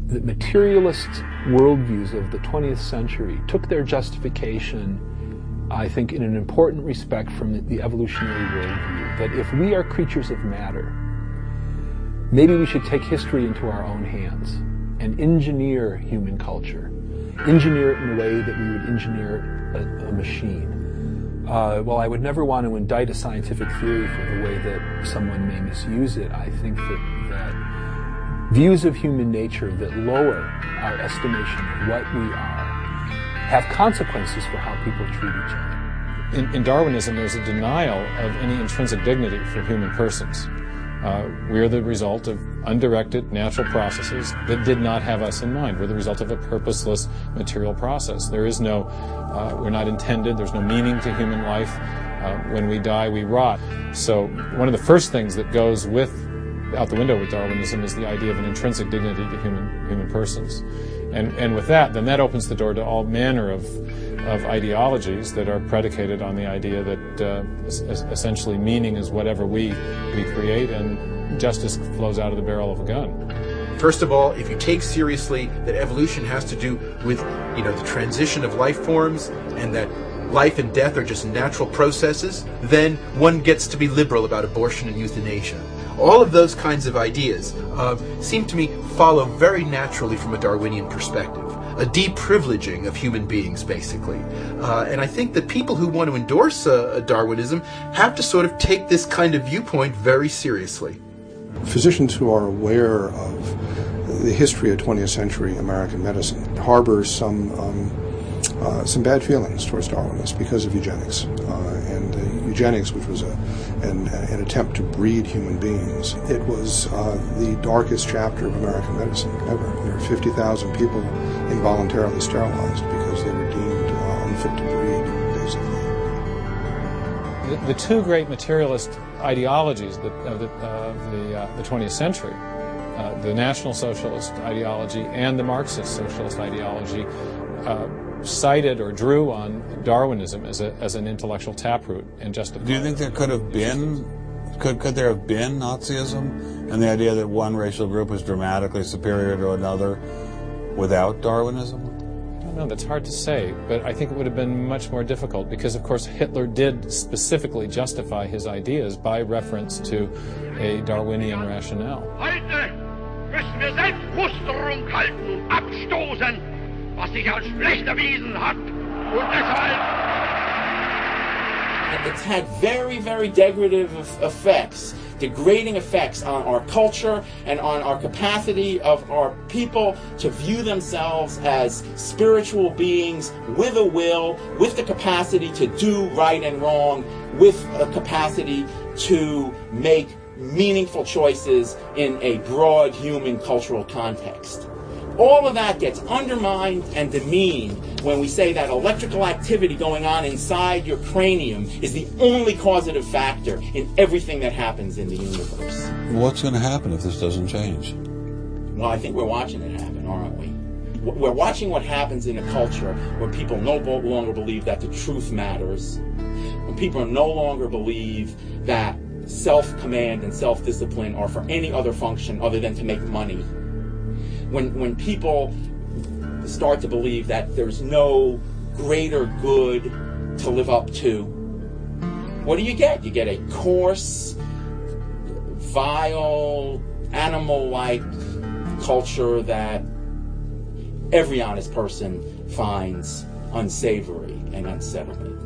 the materialist worldviews of the 20th century took their justification, I think, in an important respect from the evolutionary worldview, that if we are creatures of matter, maybe we should take history into our own hands and engineer human culture, engineer it in a way that we would engineer a machine. While I would never want to indict a scientific theory for the way that someone may misuse it, I think that views of human nature that lower our estimation of what we are have consequences for how people treat each other. In Darwinism, there's a denial of any intrinsic dignity for human persons. We're the result of undirected natural processes that did not have us in mind. We're the result of a purposeless material process. There is no, we're not intended, there's no meaning to human life. When we die, we rot. So one of the first things that goes out the window with Darwinism is the idea of an intrinsic dignity to human persons. And with that, then that opens the door to all manner of ideologies that are predicated on the idea that essentially meaning is whatever we create, and justice flows out of the barrel of a gun. First of all, if you take seriously that evolution has to do with, the transition of life forms, and that life and death are just natural processes, then one gets to be liberal about abortion and euthanasia. All of those kinds of ideas seem to me follow very naturally from a Darwinian perspective, a deprivileging of human beings, basically. And I think that people who want to endorse Darwinism have to sort of take this kind of viewpoint very seriously. Physicians who are aware of the history of 20th century American medicine harbor some bad feelings towards Darwinists because of eugenics. And eugenics, which was an attempt to breed human beings, it was the darkest chapter of American medicine ever. There were 50,000 people involuntarily sterilized because they were deemed unfit to breed, basically. The two great materialist ideologies of the 20th century, the National Socialist ideology and the Marxist Socialist ideology, cited or drew on Darwinism as an intellectual taproot and justified. Do you think there could have been, could there have been Nazism and the idea that one racial group was dramatically superior to another without Darwinism? I don't know, that's hard to say, but I think it would have been much more difficult because, of course, Hitler did specifically justify his ideas by reference to a Darwinian rationale. Heute müssen wir Selbstmusterung halten und abstoßen, was sich als schlecht erwiesen hat, und deshalb... It's had very, very degradative effects, degrading effects on our culture and on our capacity of our people to view themselves as spiritual beings with a will, with the capacity to do right and wrong, with a capacity to make meaningful choices in a broad human cultural context. All of that gets undermined and demeaned when we say that electrical activity going on inside your cranium is the only causative factor in everything that happens in the universe. What's going to happen if this doesn't change? Well, I think we're watching it happen, aren't we? We're watching what happens in a culture where people no longer believe that the truth matters, when people no longer believe that self-command and self-discipline are for any other function other than to make money. When people start to believe that there's no greater good to live up to, what do you get? You get a coarse, vile, animal-like culture that every honest person finds unsavory and unsettling.